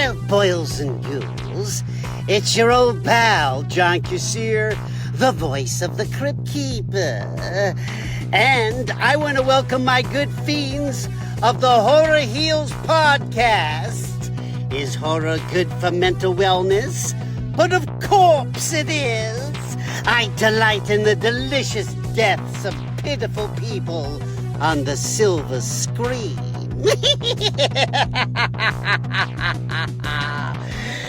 Well, boils and ghouls, it's your old pal, John Kassir, the voice of the Crypt Keeper. And I want to welcome my good fiends of the Horror Heals podcast. Is horror good for mental wellness? But of course it is. I delight in the delicious deaths of pitiful people on the silver screen.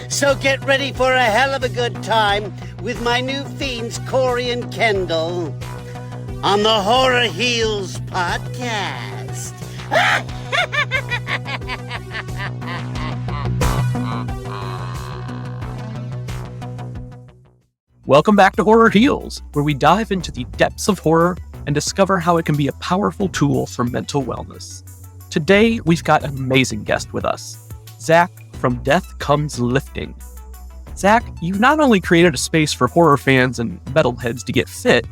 So get ready for a hell of a good time with my new fiends, Corey and Kendall, on the Horror Heals podcast. Welcome back to Horror Heals, where we dive into the depths of horror and discover how it can be a powerful tool for mental wellness. Today, we've got an amazing guest with us, Zach from Death Comes Lifting. Zach, you've not only created a space for horror fans and metalheads to get fit,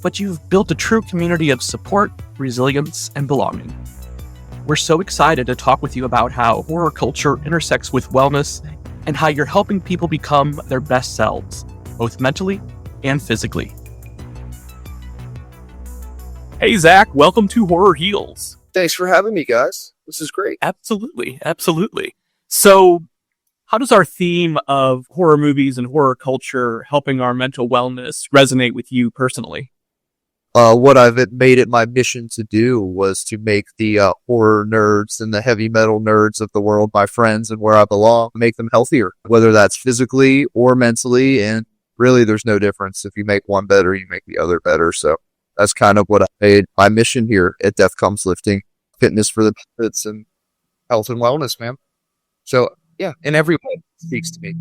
but you've built a true community of support, resilience, and belonging. We're so excited to talk with you about how horror culture intersects with wellness and how you're helping people become their best selves, both mentally and physically. Hey, Zach, welcome to Horror Heals. Thanks for having me, guys. This is great. Absolutely. So, how does our theme of horror movies and horror culture helping our mental wellness resonate with you personally? What I've made it my mission to do was to make the horror nerds and the heavy metal nerds of the world my friends and where I belong, make them healthier, whether that's physically or mentally. And really, there's no difference. If you make one better, you make the other better. So that's kind of what I made my mission here at Death Comes Lifting, fitness for the misfits and health and wellness, man. So yeah, in every way it speaks to me.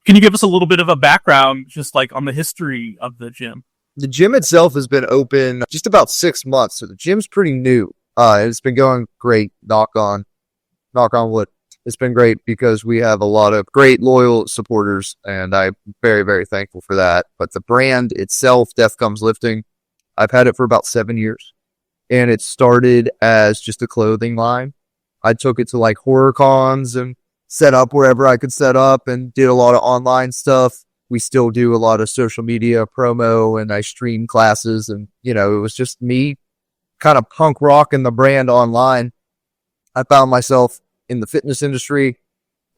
Can you give us a little bit of a background, just like on the history of the gym? The gym itself has been open just about 6 months, so the gym's pretty new. It's been going great, knock on wood. It's been great because we have a lot of great loyal supporters, and I'm very, very thankful for that. But the brand itself, Death Comes Lifting, I've had it for about 7 years, and it started as just a clothing line. I took it to like horror cons and set up wherever I could set up and did a lot of online stuff. We still do a lot of social media promo, and I stream classes, and, it was just me kind of punk rocking the brand online. I found myself in the fitness industry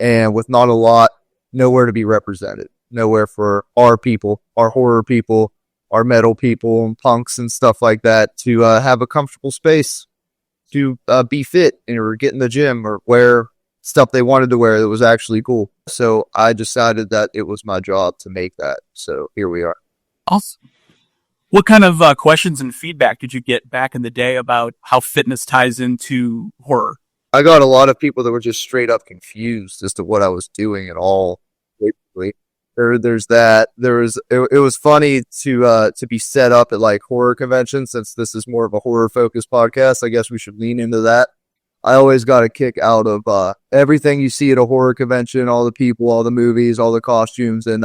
and with not a lot, nowhere to be represented, nowhere for our people, our horror people, our metal people and punks and stuff like that to have a comfortable space to be fit or get in the gym or wear stuff they wanted to wear that was actually cool. So I decided that it was my job to make that. So here we are. Awesome. What kind of questions and feedback did you get back in the day about how fitness ties into horror? I got a lot of people that were just straight up confused as to what I was doing at all. Basically, there's that. It was funny to be set up at like horror conventions. Since this is more of a horror focused podcast, I guess we should lean into that. I always got a kick out of everything you see at a horror convention, all the people, all the movies, all the costumes, and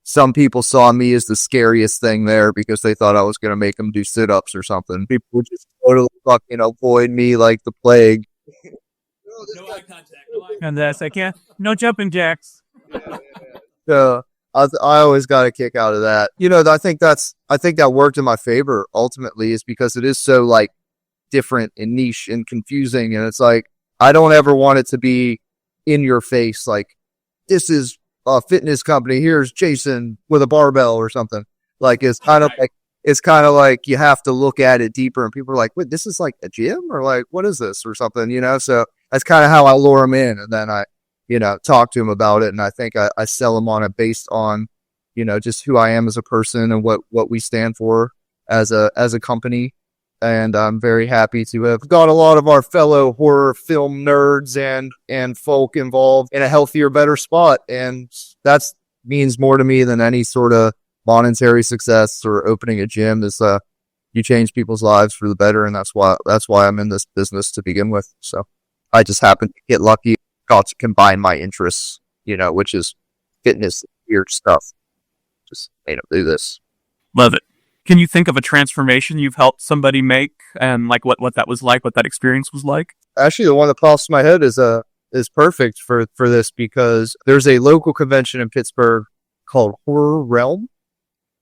some people saw me as the scariest thing there because they thought I was going to make them do sit-ups or something. People would just totally fucking avoid me like the plague. No eye contact. And that's like, yeah, no jumping jacks. So I always got a kick out of that. I think that worked in my favor ultimately, is because it is so like different and niche and confusing, and it's like I don't ever want it to be in your face like this is a fitness company, here's Jason with a barbell or something. Like it's kind of like you have to look at it deeper, and people are like, wait, this is like a gym, or like what is this, or something, so that's kind of how I lure them in, and then I talk to them about it, and I think I sell them on it based on just who I am as a person and what we stand for as a company. And I'm very happy to have got a lot of our fellow horror film nerds and folk involved in a healthier, better spot. And that means more to me than any sort of monetary success or opening a gym. Is you change people's lives for the better, and that's why I'm in this business to begin with. So I just happened to get lucky, got to combine my interests, which is fitness, weird stuff. Just do this. Love it. Can you think of a transformation you've helped somebody make, and like what that was like, what that experience was like? Actually, the one that pops in my head is is perfect for this because there's a local convention in Pittsburgh called Horror Realm.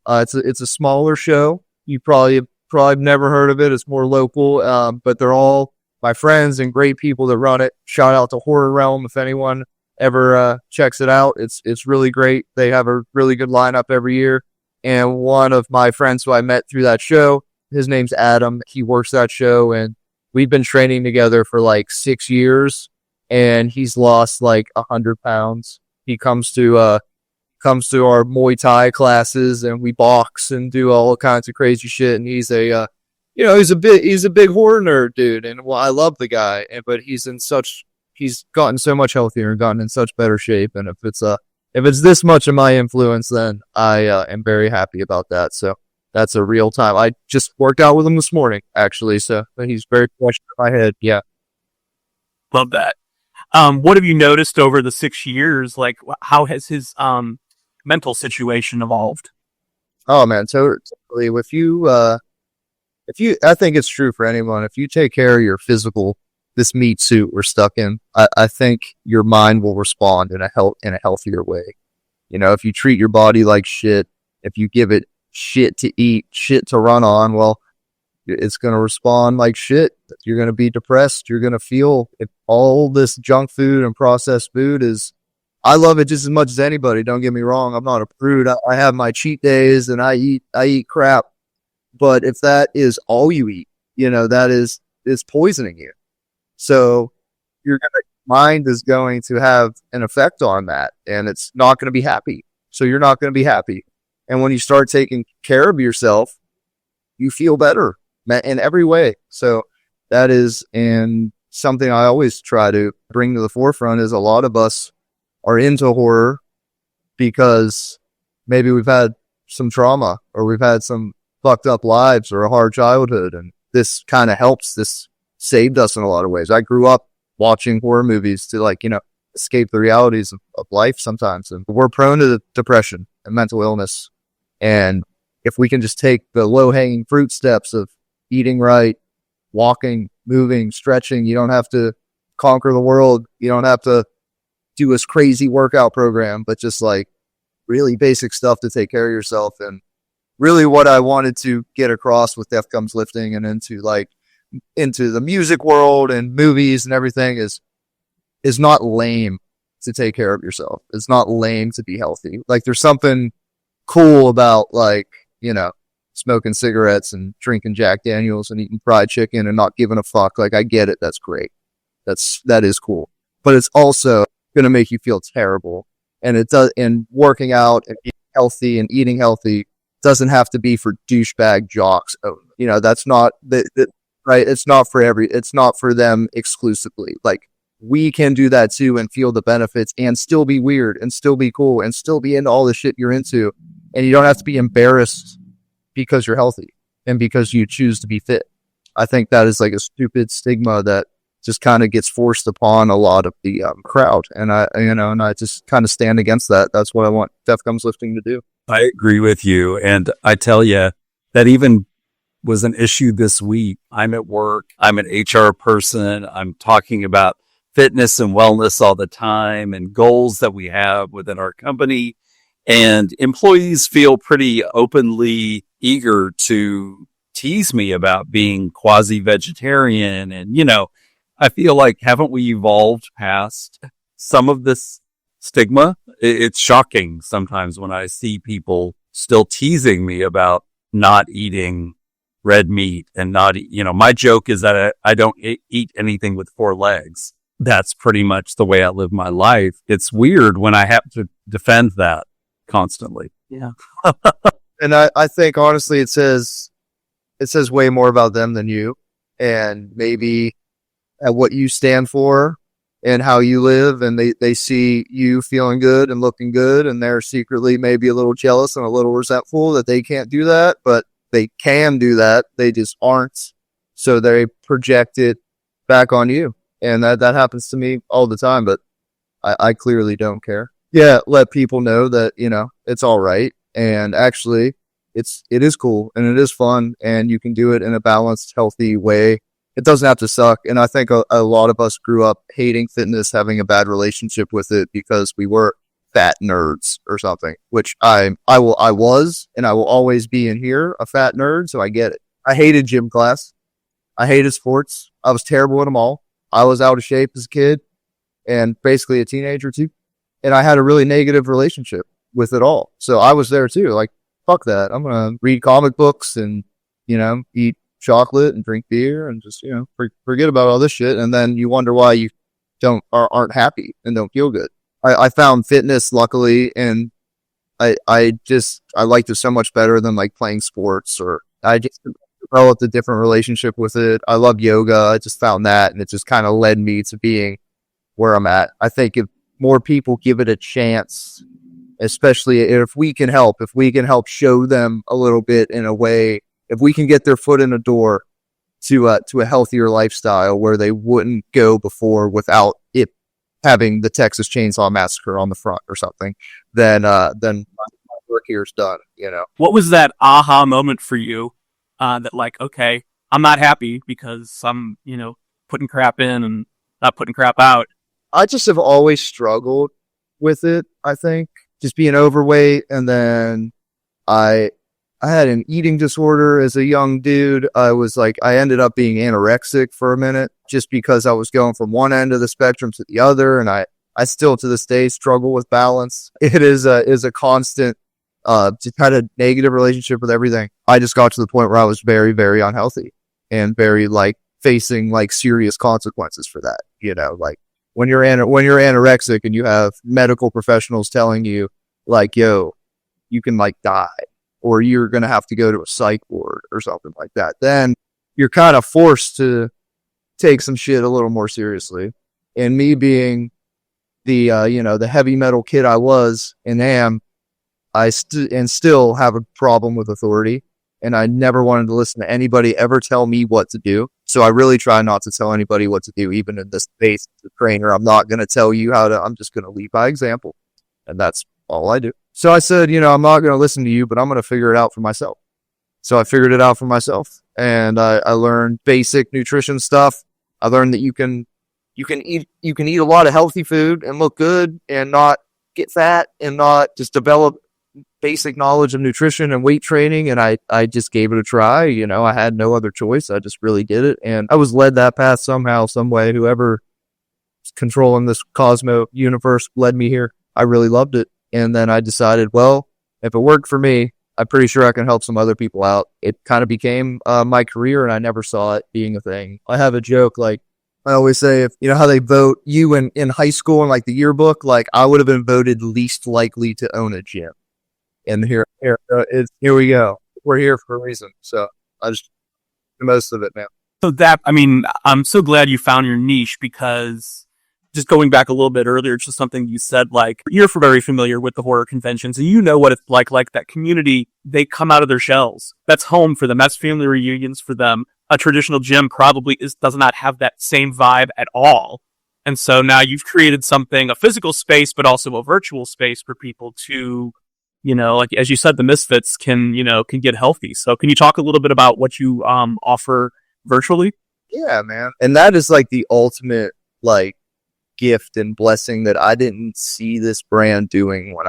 It's a smaller show. You probably never heard of it. It's more local, but they're all my friends and great people that run it. Shout out to Horror Realm if anyone ever checks it out. It's really great. They have a really good lineup every year. And one of my friends who I met through that show, his name's Adam. He works that show, and we've been training together for like 6 years. And he's lost like 100 pounds. He comes to our Muay Thai classes, and we box and do all kinds of crazy shit. And he's he's a big horror nerd, dude. And well, I love the guy, but he's gotten so much healthier and gotten in such better shape. And if it's this much of my influence, then I am very happy about that. So that's a real time. I just worked out with him this morning, actually. So he's very fresh in my head. Yeah. Love that. What have you noticed over the 6 years? Like, how has his mental situation evolved? Oh man, totally. I think it's true for anyone. If you take care of your physical, this meat suit we're stuck in, I think your mind will respond in a healthier way. If you treat your body like shit, if you give it shit to eat, shit to run on, well, it's going to respond like shit. You're going to be depressed. You're going to feel if all this junk food and processed food I love it just as much as anybody. Don't get me wrong. I'm not a prude. I have my cheat days and I eat crap. But if that is all you eat, that is poisoning you. So your mind is going to have an effect on that, and it's not going to be happy. So you're not going to be happy. And when you start taking care of yourself, you feel better in every way. So that is, and something I always try to bring to the forefront is a lot of us are into horror because maybe we've had some trauma or we've had some fucked up lives or a hard childhood. And this kind of helps. This saved us in a lot of ways. I grew up watching horror movies to escape the realities of life sometimes. And we're prone to depression and mental illness. And if we can just take the low hanging fruit steps of eating right, walking, moving, stretching, you don't have to conquer the world. You don't have to do this crazy workout program, but just like really basic stuff to take care of yourself. And really what I wanted to get across with Death Comes Lifting and into the music world and movies and everything is not lame to take care of yourself. It's not lame to be healthy. Like there's something cool about smoking cigarettes and drinking Jack Daniels and eating fried chicken and not giving a fuck. Like I get it. That's great. That is cool. But it's also going to make you feel terrible. And it does, and working out and being healthy and eating healthy doesn't have to be for douchebag jocks. That's not right. It's not for them exclusively. Like we can do that too and feel the benefits and still be weird and still be cool and still be into all the shit you're into. And you don't have to be embarrassed because you're healthy and because you choose to be fit. I think that is like a stupid stigma that just kind of gets forced upon a lot of the crowd. And I just kind of stand against that. That's what I want Death Comes Lifting to do. I agree with you. And I tell you, that even was an issue this week. I'm at work. I'm an HR person. I'm talking about fitness and wellness all the time and goals that we have within our company. And employees feel pretty openly eager to tease me about being quasi-vegetarian. And, I feel like, haven't we evolved past some of this stigma? It's shocking sometimes when I see people still teasing me about not eating red meat and my joke is that I don't eat anything with 4 legs. That's pretty much the way I live my life. It's weird when I have to defend that constantly. Yeah. And I think honestly, it says way more about them than you, and maybe at what you stand for and how you live. And they see you feeling good and looking good. And they're secretly maybe a little jealous and a little resentful that they can't do that, but they can do that. They just aren't. So they project it back on you. And that happens to me all the time, but I clearly don't care. Yeah. Let people know that, it's all right. And actually it is cool and it is fun and you can do it in a balanced, healthy way It doesn't have to suck. And I think a lot of us grew up hating fitness, having a bad relationship with it because we were fat nerds or something, which I was, and I will always be in here a fat nerd. So I get it. I hated gym class. I hated sports. I was terrible at them all. I was out of shape as a kid and basically a teenager too. And I had a really negative relationship with it all. So I was there too. Like, fuck that. I'm going to read comic books and, eat chocolate and drink beer and just, forget about all this shit. And then you wonder why you aren't happy and don't feel good. I found fitness luckily, and I liked it so much better than like playing sports, or I just developed a different relationship with it. I love yoga. I just found that, and it just kind of led me to being where I'm at. I think if more people give it a chance, especially if we can help show them a little bit in a way, if we can get their foot in the door to a healthier lifestyle where they wouldn't go before without it having the Texas Chainsaw Massacre on the front or something, then my work here is done. What was that aha moment for you? That like, okay, I'm not happy because I'm, putting crap in and not putting crap out. I just have always struggled with it. I think just being overweight, and then I had an eating disorder as a young dude. I ended up being anorexic for a minute just because I was going from one end of the spectrum to the other. And I still to this day struggle with balance. It is a constant, just kind of negative relationship with everything. I just got to the point where I was very, very unhealthy and very facing serious consequences for that. Like when you're anorexic and you have medical professionals telling you yo, you can die, or you're going to have to go to a psych ward or something like that, then you're kind of forced to take some shit a little more seriously. And me being the heavy metal kid I was and am, I still have a problem with authority, and I never wanted to listen to anybody ever tell me what to do. So I really try not to tell anybody what to do, even in this space as a trainer. I'm not going to tell you I'm just going to lead by example. And that's all I do. So I said, I'm not going to listen to you, but I'm going to figure it out for myself. So I figured it out for myself, and I learned basic nutrition stuff. I learned that you can eat a lot of healthy food and look good and not get fat and not just develop basic knowledge of nutrition and weight training. And I just gave it a try. I had no other choice. I just really did it. And I was led that path somehow, some way. Whoever is controlling this Cosmo universe led me here. I really loved it. And then I decided, well, if it worked for me, I'm pretty sure I can help some other people out. It kind of became my career, and I never saw it being a thing. I have a joke, I always say, if how they vote you in high school in the yearbook, I would have been voted least likely to own a gym. And here we go. We're here for a reason. So I just do most of it now. So I'm so glad you found your niche, because just going back a little bit earlier to something you said, you're very familiar with the horror conventions, and what it's like that community, they come out of their shells. That's home for them. That's family reunions for them. A traditional gym probably does not have that same vibe at all. And so now you've created something, a physical space, but also a virtual space for people to, as you said, the misfits can get healthy. So can you talk a little bit about what you offer virtually? Yeah, man. And that is the ultimate gift and blessing that I didn't see this brand doing when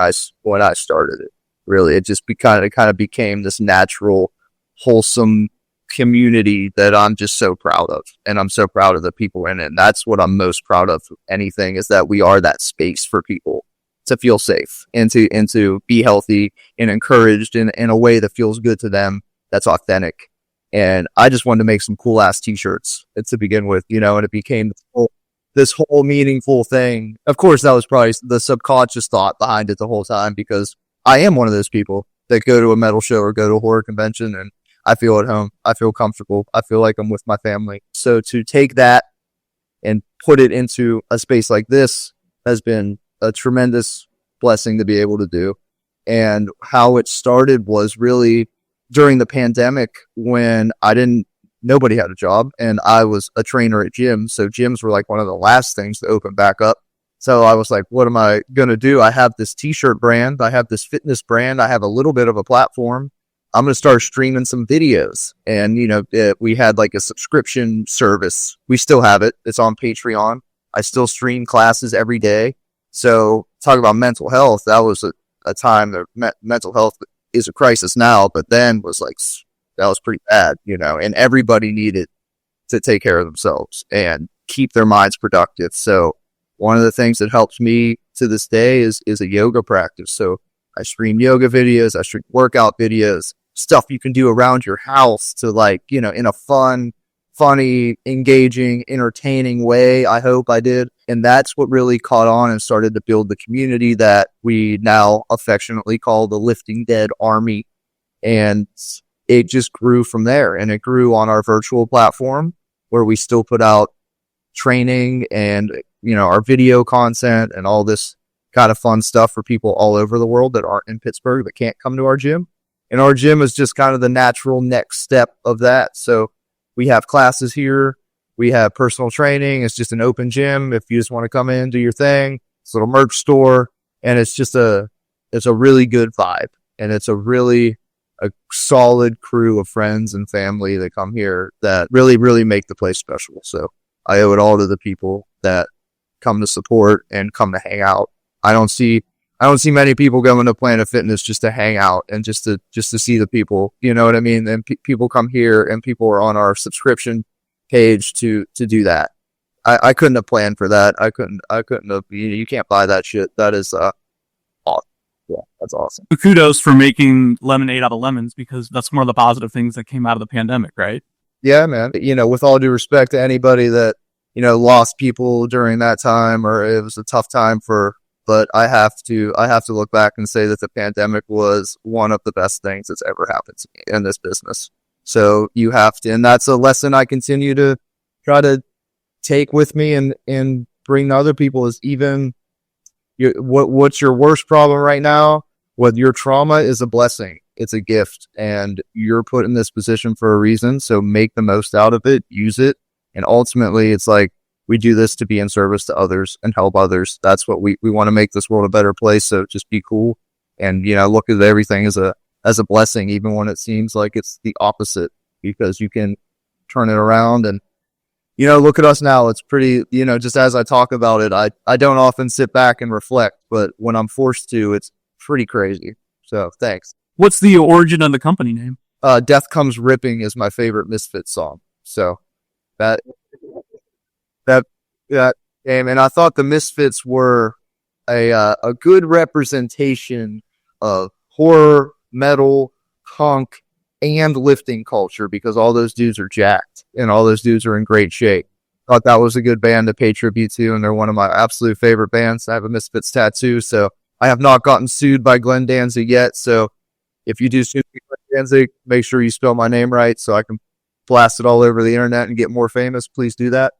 I started it. Really, it just kind of became this natural, wholesome community that I'm just so proud of, and I'm so proud of the people in it. And that's what I'm most proud of. Anything is that we are that space for people to feel safe and to be healthy and encouraged in a way that feels good to them. That's authentic. And I just wanted to make some cool ass t-shirts to begin with, and it became this whole meaningful thing. Of course, that was probably the subconscious thought behind it the whole time, because I am one of those people that go to a metal show or go to a horror convention and I feel at home. I feel comfortable. I feel like I'm with my family. So to take that and put it into a space like this has been a tremendous blessing to be able to do. And how it started was really during the pandemic, when nobody had a job, and I was a trainer at gyms. So gyms were one of the last things to open back up. So I was like, what am I going to do? I have this t-shirt brand. I have this fitness brand. I have a little bit of a platform. I'm going to start streaming some videos. And, we had like a subscription service. We still have it. It's on Patreon. I still stream classes every day. So talk about mental health. That was a time that mental health is a crisis now, but then was like, that was pretty bad, and everybody needed to take care of themselves and keep their minds productive. So one of the things that helps me to this day is a yoga practice. So I stream yoga videos, I stream workout videos, stuff you can do around your house to in a fun, funny, engaging, entertaining way. I hope I did. And that's what really caught on and started to build the community that we now affectionately call the Lifting Dead Army. And it just grew from there. And it grew on our virtual platform where we still put out training and, our video content and all this kind of fun stuff for people all over the world that aren't in Pittsburgh that can't come to our gym. And our gym is just kind of the natural next step of that. So we have classes here. We have personal training. It's just an open gym. If you just want to come in, do your thing. It's a little merch store. And it's just it's a really good vibe. And it's a solid crew of friends and family that come here that really, really make the place special. So I owe it all to the people that come to support and come to hang out. I don't see many people going to Planet Fitness just to hang out and just to see the people, you know what I mean? And people come here and people are on our subscription page to do that. I couldn't have planned for that. I couldn't have, you can't buy that shit. That is, awesome. Yeah, that's awesome. Kudos for making lemonade out of lemons, because that's one of the positive things that came out of the pandemic, right? Yeah, man. With all due respect to anybody that, lost people during that time, or it was a tough time but I have to look back and say that the pandemic was one of the best things that's ever happened to me in this business. So you have to, and that's a lesson I continue to try to take with me and bring to other people is even what's your worst problem right now? What your trauma is a blessing. It's a gift, and you're put in this position for a reason. So make the most out of it, use it. And ultimately it's like, we do this to be in service to others and help others. That's what we want to make this world a better place. So just be cool and, look at everything as a blessing, even when it seems like it's the opposite, because you can turn it around and, look at us now. It's pretty, just as I talk about it, I don't often sit back and reflect, but when I'm forced to, it's pretty crazy. So thanks. What's the origin of the company name? Death Comes Ripping is my favorite Misfits song. So that game, and I thought the Misfits were a good representation of horror, metal, punk, and lifting culture, because all those dudes are jacked and all those dudes are in great shape. Thought that was a good band to pay tribute to, and they're one of my absolute favorite bands. I have a Misfits tattoo, so I have not gotten sued by Glenn Danzig yet. So if you do sue me, Glenn Danzig, make sure you spell my name right so I can blast it all over the internet and get more famous. Please do that.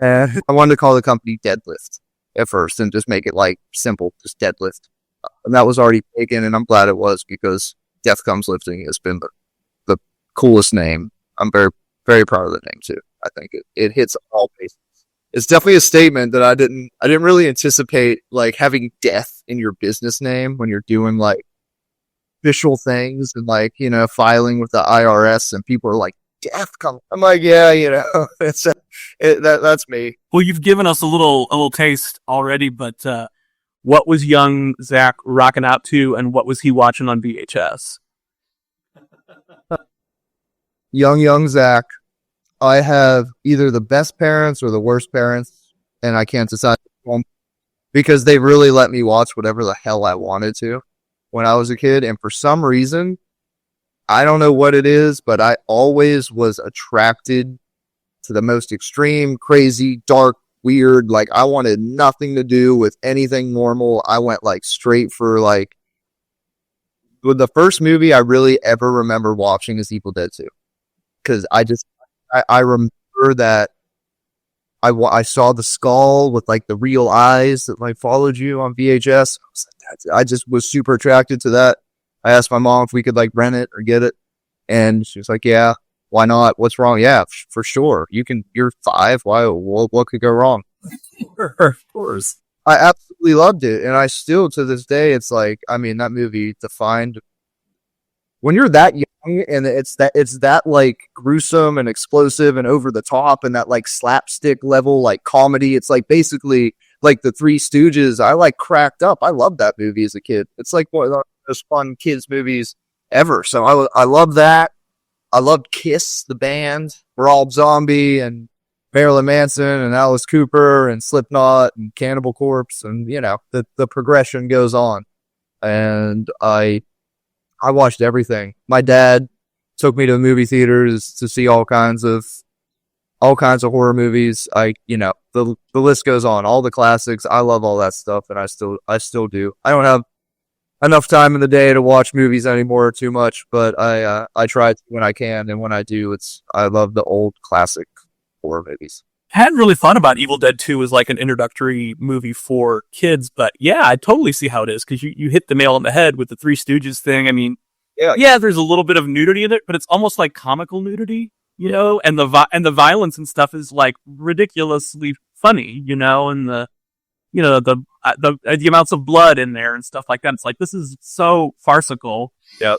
And I wanted to call the company Deadlift at first and just make it simple, just Deadlift. And that was already taken, and I'm glad it was, because Death Comes Lifting has been the coolest name. I'm very, very proud of the name too. I think it hits all bases. It's definitely a statement that I didn't really anticipate, having death in your business name when you're doing official things and filing with the IRS, and people are like, Death Comes. I'm like, yeah, that's me. Well, you've given us a little taste already, but what was young Zach rocking out to, and what was he watching on VHS? Young Zach. I have either the best parents or the worst parents, and I can't decide because they really let me watch whatever the hell I wanted to when I was a kid. And for some reason, I don't know what it is, but I always was attracted to the most extreme, crazy, dark, weird. I wanted nothing to do with anything normal. I went straight for the first movie I really ever remember watching is Evil Dead 2. Because I remember that I saw the skull with the real eyes that followed you on VHS. I just was super attracted to that. I asked my mom if we could rent it or get it, and she was like, "Yeah, why not? What's wrong? Yeah, for sure. You're 5. Why? What could go wrong?" Of course. I absolutely loved it, and I still to this day, it's that movie defined when you're that young and it's that like gruesome and explosive and over the top and that like slapstick level like comedy, it's like basically like the Three Stooges. I like cracked up. I loved that movie as a kid. It's like one of the most fun kids movies ever. So I love that. I loved Kiss, the band, Rob Zombie and Marilyn Manson and Alice Cooper and Slipknot and Cannibal Corpse, and you know the progression goes on. And I watched everything. My dad took me to the movie theaters to see all kinds of horror movies. The list goes on. All the classics. I love all that stuff, and I still do. I don't have enough time in the day to watch movies anymore too much, but I try to when I can, and when I do, I love the old classic horror movies. I hadn't really thought about Evil Dead 2 as like an introductory movie for kids, but yeah, I totally see how it is, because you hit the nail on the head with the Three Stooges thing. I mean, yeah, there's a little bit of nudity in it, but it's almost like comical nudity, you know, and the violence and stuff is like ridiculously funny, you know, and the amounts of blood in there and stuff like that. It's like, this is so farcical. Yeah.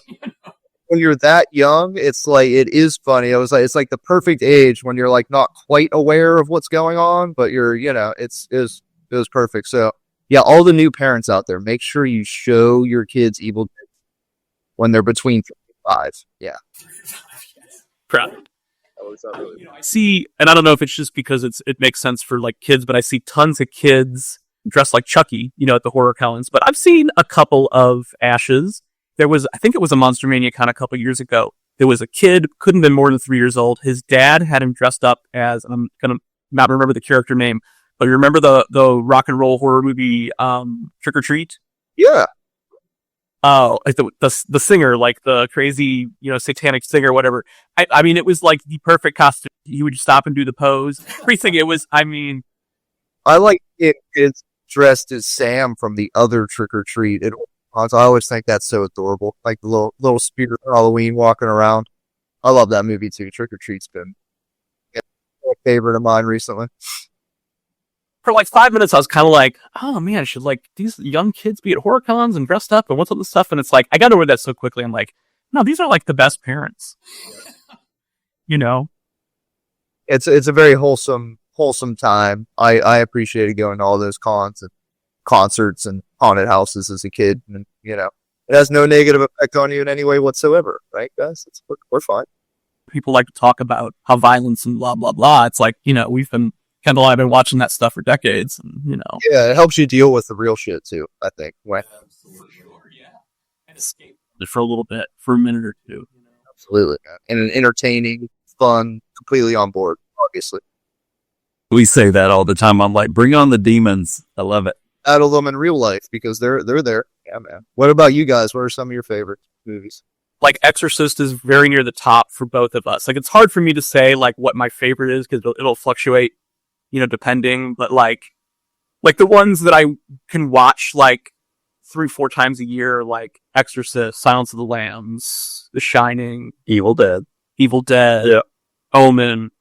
When you're that young, it's like, it is funny. I was like, it's like the perfect age when you're like not quite aware of what's going on, but you're, you know, it was perfect. So yeah, all the new parents out there, make sure you show your kids Evil Dead when they're between 3 and 5. Yeah. Proud. I see, and I don't know if it's just because it makes sense for like kids, but I see tons of kids dressed like Chucky, you know, at the horror cons. But I've seen a couple of Ashes. I think it was a Monster Mania con a couple years ago. There was a kid, couldn't have been more than 3 years old. His dad had him dressed up as, and I'm gonna not remember the character name, but you remember the rock and roll horror movie Trick or Treat? Yeah. Oh, like the singer, like the crazy, you know, satanic singer, whatever. I mean, it was like the perfect costume. He would stop and do the pose. Everything. It was. I mean, I like it. It's dressed as Sam from the other Trick or Treat. I always think that's so adorable. Like the little spirit of Halloween walking around. I love that movie too. Trick or Treat's been a favorite of mine recently. For like 5 minutes, I was kind of like, oh man, should like these young kids be at horror cons and dressed up and what's all this stuff? And it's like, I got over that so quickly. I'm like, no, these are like the best parents. You know? It's a very wholesome time. I appreciated going to all those cons and concerts and haunted houses as a kid, and you know, it has no negative effect on you in any way whatsoever, right, guys? We're fine. People like to talk about how violence and blah blah blah. It's like, you know, Kendall and I have been watching that stuff for decades, and you know, yeah, it helps you deal with the real shit too. I think, and escape for a little bit, for a minute or two. Absolutely, and an entertaining, fun, completely on board. Obviously, We say that all the time. I'm like, bring on the demons. I love it. battle them in real life because they're there. Yeah, man. What about you guys? What are some of your favorite movies? Like Exorcist is very near the top for both of us. Like, it's hard for me to say like what my favorite is, because it'll fluctuate, you know, depending. But like the ones that I can watch like 3-4 times a year, like Exorcist, Silence of the Lambs, The Shining, Evil Dead. yeah. Omen.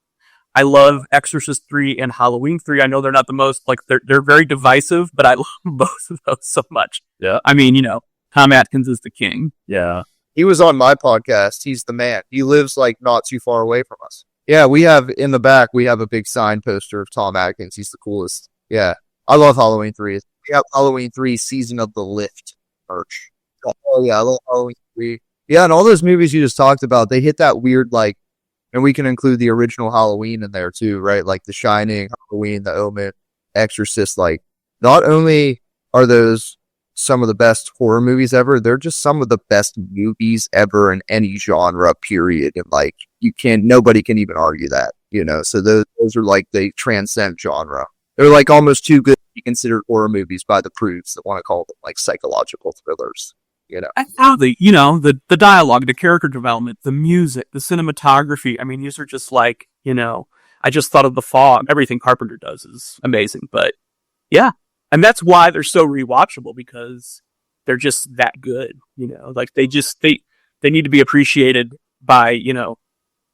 I love Exorcist 3 and Halloween 3. I know they're not the most, like, they're very divisive, but I love both of those so much. Yeah. I mean, you know, Tom Atkins is the king. Yeah. He was on my podcast. He's the man. He lives like not too far away from us. Yeah, we have in the back, we have a big sign poster of Tom Atkins. He's the coolest. Yeah. I love Halloween 3. We have Halloween 3 Season of the Lift merch. Oh yeah, I love Halloween 3. Yeah, and all those movies you just talked about, they hit that weird, like, and we can include the original Halloween in there too, right? Like The Shining, Halloween, The Omen, Exorcist. Like, not only are those some of the best horror movies ever, they're just some of the best movies ever in any genre, period. And like, nobody can even argue that, you know? So those are like, they transcend genre. They're like almost too good to be considered horror movies by the prudes that want to call them like psychological thrillers. You know, And how the dialogue, the character development, the music, the cinematography. I mean, these are just like, you know, I just thought of The Fog. Everything Carpenter does is amazing, but yeah. And that's why they're so rewatchable, because they're just that good, you know, like they need to be appreciated by, you know,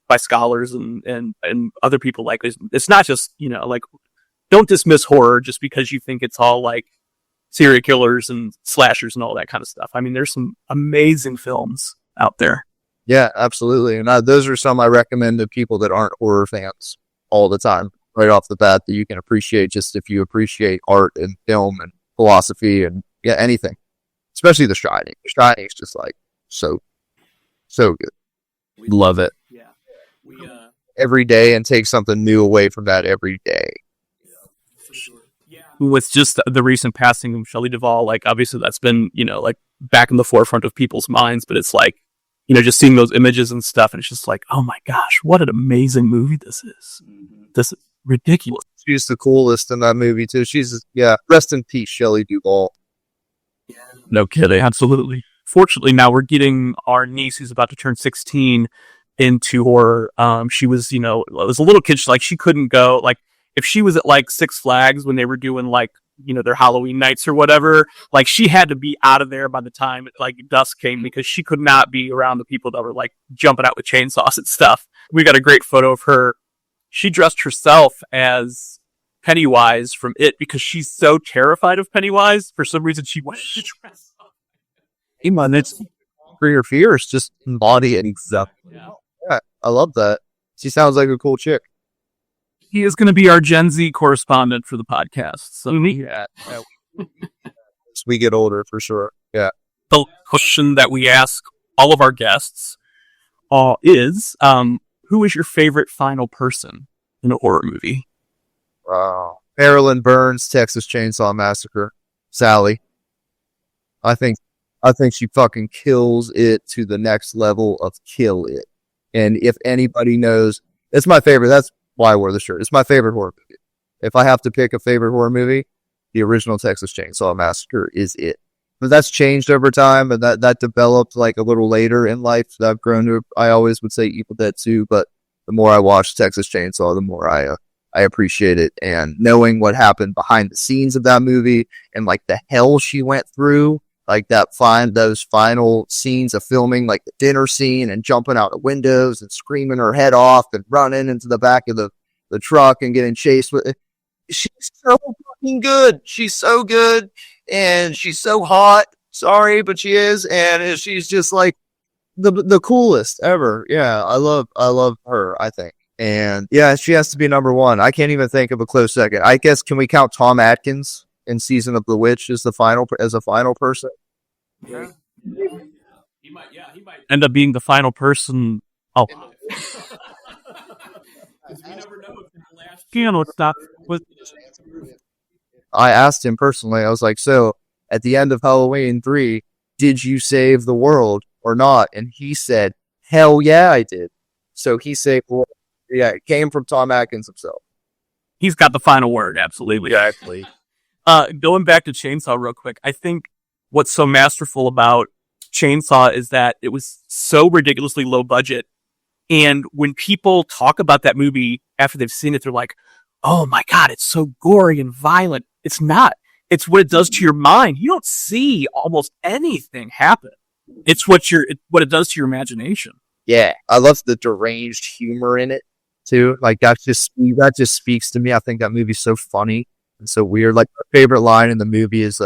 by scholars and other people. Like, it's not just, you know, like, don't dismiss horror just because you think it's all like serial killers and slashers and all that kind of stuff. I mean, there's some amazing films out there. Yeah, absolutely. And those are some I recommend to people that aren't horror fans all the time, right off the bat, that you can appreciate just if you appreciate art and film and philosophy and anything, especially The Shining. The Shining is just like so good. Love it. Yeah. Every day, and take something new away from that every day. With just the recent passing of Shelley Duvall, like obviously that's been, like back in the forefront of people's minds, but it's like, just seeing those images and stuff, and it's just like, oh my gosh, what an amazing movie this is. This is ridiculous. She's the coolest in that movie too. Rest in peace, Shelley Duvall. No kidding. Absolutely. Fortunately, now we're getting our niece, who's about to turn 16, into horror. She was, as a little kid, she couldn't go, like, if she was at like Six Flags when they were doing like, their Halloween nights or whatever, like she had to be out of there by the time like dusk came, because she could not be around the people that were like jumping out with chainsaws and stuff. We got a great photo of her. She dressed herself as Pennywise from It because she's so terrified of Pennywise. For some reason, she wanted to dress up. Hey man, it's your fears, just embody it. Exactly. Yeah, I love that. She sounds like a cool chick. He is going to be our Gen Z correspondent for the podcast. So As we get older, for sure. Yeah. The question that we ask all of our guests is, who is your favorite final person in a horror movie? Wow. Marilyn Burns, Texas Chainsaw Massacre. Sally. I think she fucking kills it to the next level of kill it. And if anybody knows, it's my favorite. That's why I wore the shirt. It's my favorite horror movie. If I have to pick a favorite horror movie, the original Texas Chainsaw Massacre is it. But that's changed over time, and that developed like a little later in life. I've grown to, I always would say Evil Dead 2, but the more I watch Texas Chainsaw, the more I appreciate it. And knowing what happened behind the scenes of that movie and like the hell she went through, like those final scenes of filming, like the dinner scene and jumping out of windows and screaming her head off and running into the back of the truck and getting chased with it. She's so fucking good. She's so good. And she's so hot. Sorry, but she is. And she's just like the coolest ever. Yeah. I love her, I think. And yeah, she has to be number one. I can't even think of a close second. I guess, can we count Tom Atkins in Season of the Witch as a final person? Yeah. He might end up being the final person. Oh. We never know if the last piano stop was. I asked him personally, I was like, so at the end of Halloween 3, did you save the world or not? And he said, hell yeah, I did. So he saved the world. Yeah, it came from Tom Atkins himself. He's got the final word, absolutely. Exactly. Going back to Chainsaw real quick, I think what's so masterful about Chainsaw is that it was so ridiculously low budget. And when people talk about that movie after they've seen it, they're like, oh my God, it's so gory and violent. It's not. It's what it does to your mind. You don't see almost anything happen. It's what it does to your imagination. Yeah. I love the deranged humor in it too. Like that just speaks to me. I think that movie's so funny and so weird. Like my favorite line in the movie is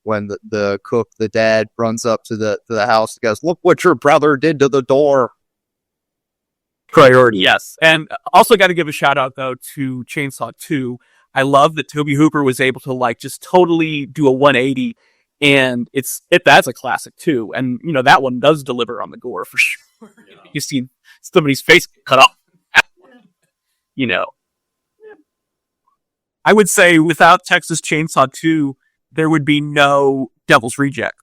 when the cook, the dad, runs up to the house and goes, look what your brother did to the door. Priority. Yes. And also got to give a shout out though to Chainsaw 2. I love that Toby Hooper was able to like just totally do a 180, and that's a classic too. And that one does deliver on the gore for sure. You see somebody's face get cut off. I would say without Texas Chainsaw 2, there would be no Devil's Reject.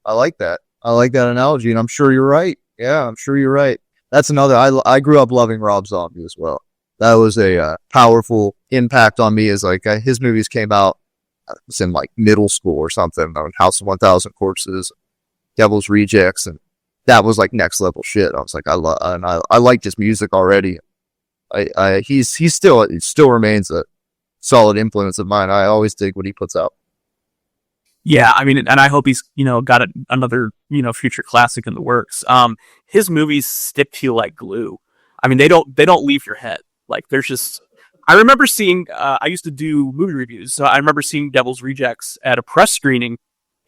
I like that. I like that analogy, and I'm sure you're right. Yeah, I'm sure you're right. That's another. I grew up loving Rob Zombie as well. That was a powerful impact on me. As like his movies came out, I was in like middle school or something. On House of 1,000 Corpses, Devil's Rejects, and that was like next level shit. I was like, I liked his music already. He still remains a solid influence of mine. I always dig what he puts out. Yeah, I mean, and I hope he's, got another, future classic in the works. His movies stick to you like glue. I mean, they don't leave your head. Like, there's just, I remember seeing, I used to do movie reviews, so I remember seeing Devil's Rejects at a press screening,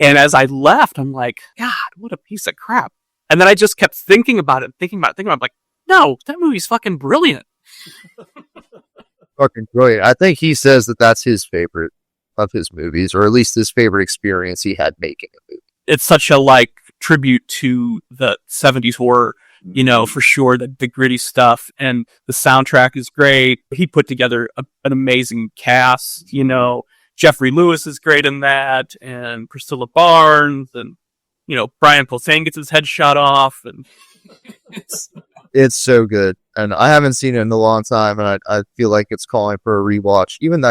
and as I left, I'm like, God, what a piece of crap. And then I just kept thinking about it, thinking about it. I'm like, no, that movie's fucking brilliant. Fucking brilliant. I think he says that that's his favorite of his movies, or at least his favorite experience he had making a movie. It's such a tribute to the 70s horror, for sure, the gritty stuff, and the soundtrack is great. He put together an amazing cast, Jeffrey Lewis is great in that, and Priscilla Barnes, and, Brian Posehn gets his head shot off, and it's so good. And I haven't seen it in a long time, and I feel like it's calling for a rewatch. Even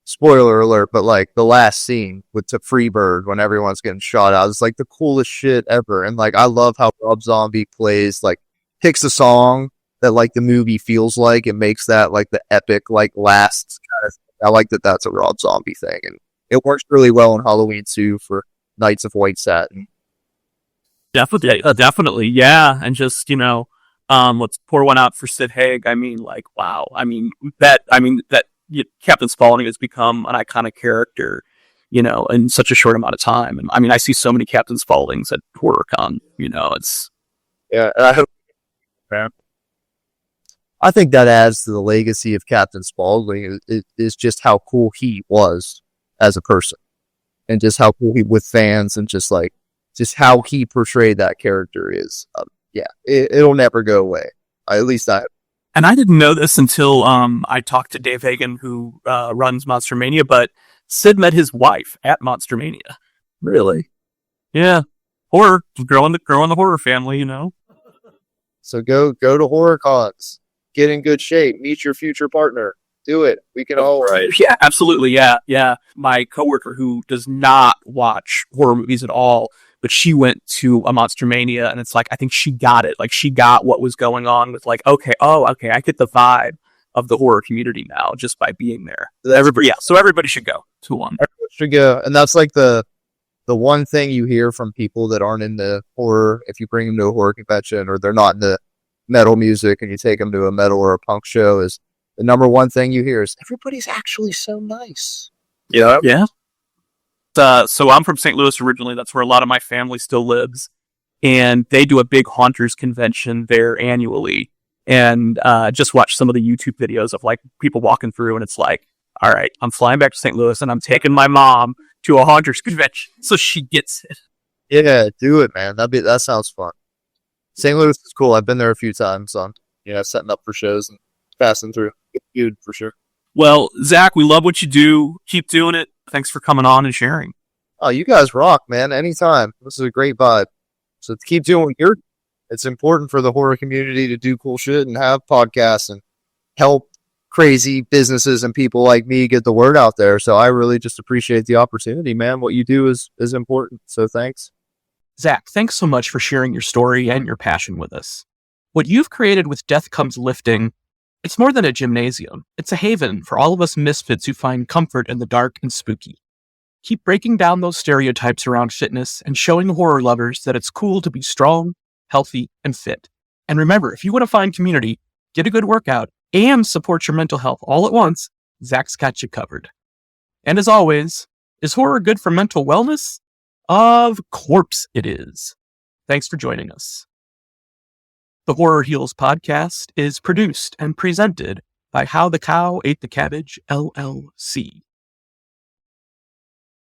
spoiler alert, but the last scene with the Freebird when everyone's getting shot out is the coolest shit ever. And I love how Rob Zombie plays, picks a song that the movie feels like, and makes that the epic last kind of thing. I like that that's a Rob Zombie thing, and it works really well in Halloween 2 for Knights of White Satin. Definitely, yeah. And just let's pour one out for Sid Haig. I mean, wow. I mean that Captain Spaulding has become an iconic character, in such a short amount of time. And I mean, I see so many Captain Spauldings at HorrorCon. It's and I hope, man. I think that adds to the legacy of Captain Spaulding is just how cool he was as a person, and just how cool he with fans, and just how he portrayed that character is. It'll never go away. And I didn't know this until I talked to Dave Hagen, who runs Monster Mania, but Sid met his wife at Monster Mania. Really? Yeah. Horror, growing the horror family, So go to horror cons, get in good shape, meet your future partner. Do it. We can all. Right. Yeah, absolutely. Yeah. My coworker, who does not watch horror movies at all, but she went to a Monster Mania, and it's I think she got it. She got what was going on with okay, I get the vibe of the horror community now just by being there. So everybody should go to one. Everyone should go. And that's the one thing you hear from people that aren't into horror. If you bring them to a horror convention, or they're not into metal music, and you take them to a metal or a punk show, is the number one thing you hear is everybody's actually so nice. Yeah. So I'm from St. Louis originally. That's where a lot of my family still lives. And they do a big Haunters convention there annually. And just watch some of the YouTube videos of people walking through, and it's all right, I'm flying back to St. Louis, and I'm taking my mom to a Haunters convention so she gets it. Yeah, do it, man. That sounds fun. St. Louis is cool. I've been there a few times on setting up for shows and passing through. Good for sure. Well, Zach, we love what you do. Keep doing it. Thanks for coming on and sharing. Oh, you guys rock, man. Anytime. This is a great vibe. So keep doing what you're doing. It's important for the horror community to do cool shit and have podcasts and help crazy businesses and people like me get the word out there. So I really just appreciate the opportunity, man. What you do is important. So thanks. Zach, thanks so much for sharing your story and your passion with us. What you've created with Death Comes Lifting, it's more than a gymnasium. It's a haven for all of us misfits who find comfort in the dark and spooky. Keep breaking down those stereotypes around fitness and showing horror lovers that it's cool to be strong, healthy, and fit. And remember, if you want to find community, get a good workout, and support your mental health all at once, Zach's got you covered. And as always, is horror good for mental wellness? Of course it is. Thanks for joining us. The Horror Heals podcast is produced and presented by How the Cow Ate the Cabbage, LLC.